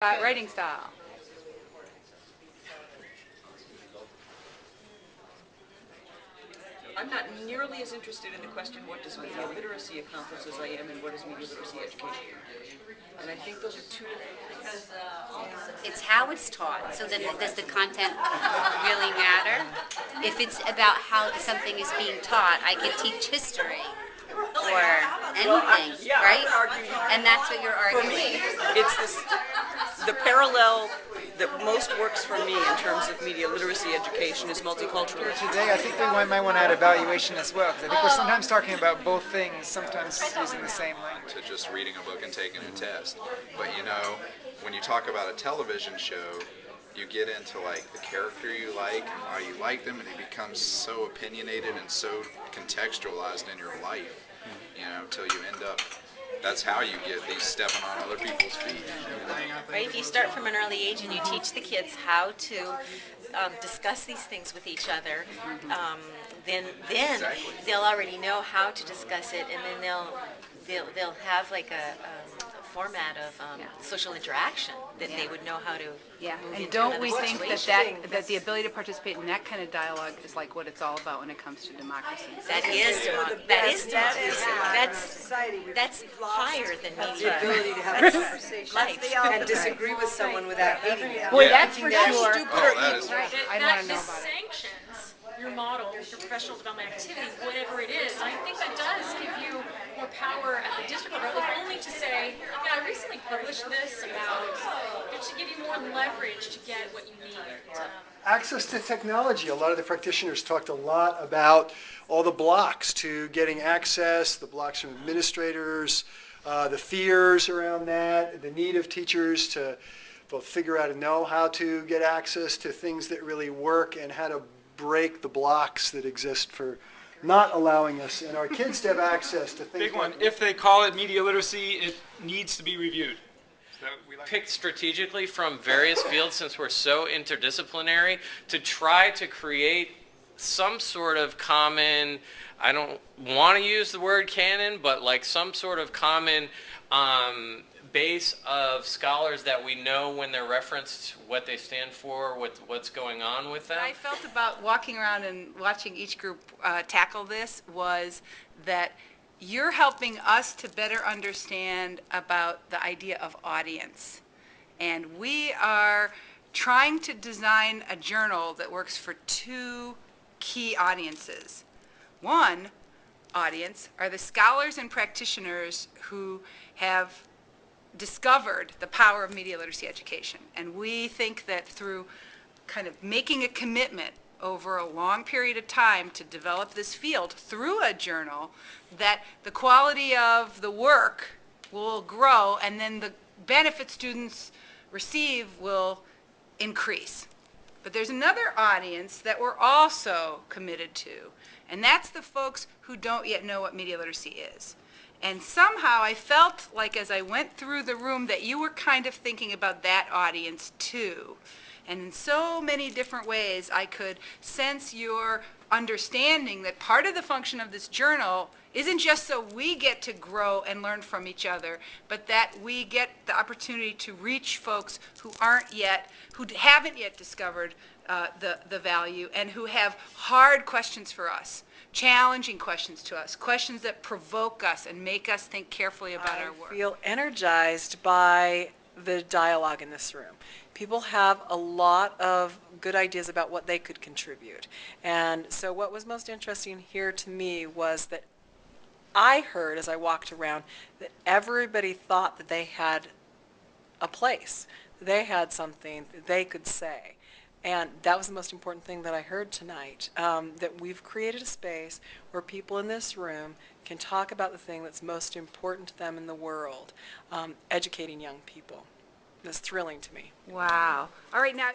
Writing style. I'm not nearly as interested in the question, what does media literacy accomplish, as I am in what is media literacy education. And I think those are two different things. It's how it's taught. So then does the content really matter? If it's about how something is being taught, I could teach history or anything, Yeah, right? I would argue, And that's what you're for arguing. me, it's the parallel that most works for me in terms of media literacy education is multiculturalism. Today, I think they might want to add evaluation as well, because I think we're sometimes talking about both things, sometimes using the same language. To just reading a book and taking a test. But you know, when you talk about a television show, you get into like the character you like and why you like them, and it becomes so opinionated and so contextualized in your life, you know, till you end up, that's how you get these stepping on other people's feet. Right? If you start from an early age and you teach the kids how to discuss these things with each other, then Exactly. they'll already know how to discuss it, and then they'll have like a format of social interaction that they would know how to. Yeah, move and into don't another we think situation. that the ability to participate in that kind of dialogue is like what it's all about when it comes to democracy? That's higher than The media. ability to have a conversation Life. and disagree with someone without hating them. Boy, Yeah. that's for sure. Oh, that is I want to know about it. Sanctions your model, your professional development activity, whatever it is. I think that does give you more power at the district level, if only to say, yeah, I recently published this about, to give you more leverage to get what you need. Access to technology. A lot of the practitioners talked a lot about all the blocks to getting access, the blocks from administrators, the fears around that, the need of teachers to both figure out and know how to get access to things that really work and how to break the blocks that exist for not allowing us and our kids to have access to things. Big one. If they call it media literacy, it needs to be reviewed. Picked strategically from various fields, since we're so interdisciplinary, to try to create some sort of common, I don't want to use the word canon, but like some sort of common base of scholars that we know when they're referenced, what they stand for, what's going on with them. What I felt about walking around and watching each group tackle this was that you're helping us to better understand about the idea of audience. And we are trying to design a journal that works for two key audiences. One audience are the scholars and practitioners who have discovered the power of media literacy education. And we think that through kind of making a commitment over a long period of time to develop this field through a journal, that the quality of the work will grow, and then the benefit students receive will increase. But there's another audience that we're also committed to, and that's the folks who don't yet know what media literacy is. And somehow I felt like as I went through the room that you were kind of thinking about that audience too. And in so many different ways I could sense your understanding that part of the function of this journal isn't just so we get to grow and learn from each other, but that we get the opportunity to reach folks who haven't yet discovered the value, and who have hard questions for us, challenging questions to us, questions that provoke us and make us think carefully about our work. I feel energized by the dialogue in this room. People have a lot of good ideas about what they could contribute. And so what was most interesting here to me was that I heard as I walked around that everybody thought that they had a place, they had something that they could say. And that was the most important thing that I heard tonight, that we've created a space where people in this room can talk about the thing that's most important to them in the world, educating young people. That's thrilling to me. Wow. All right, now.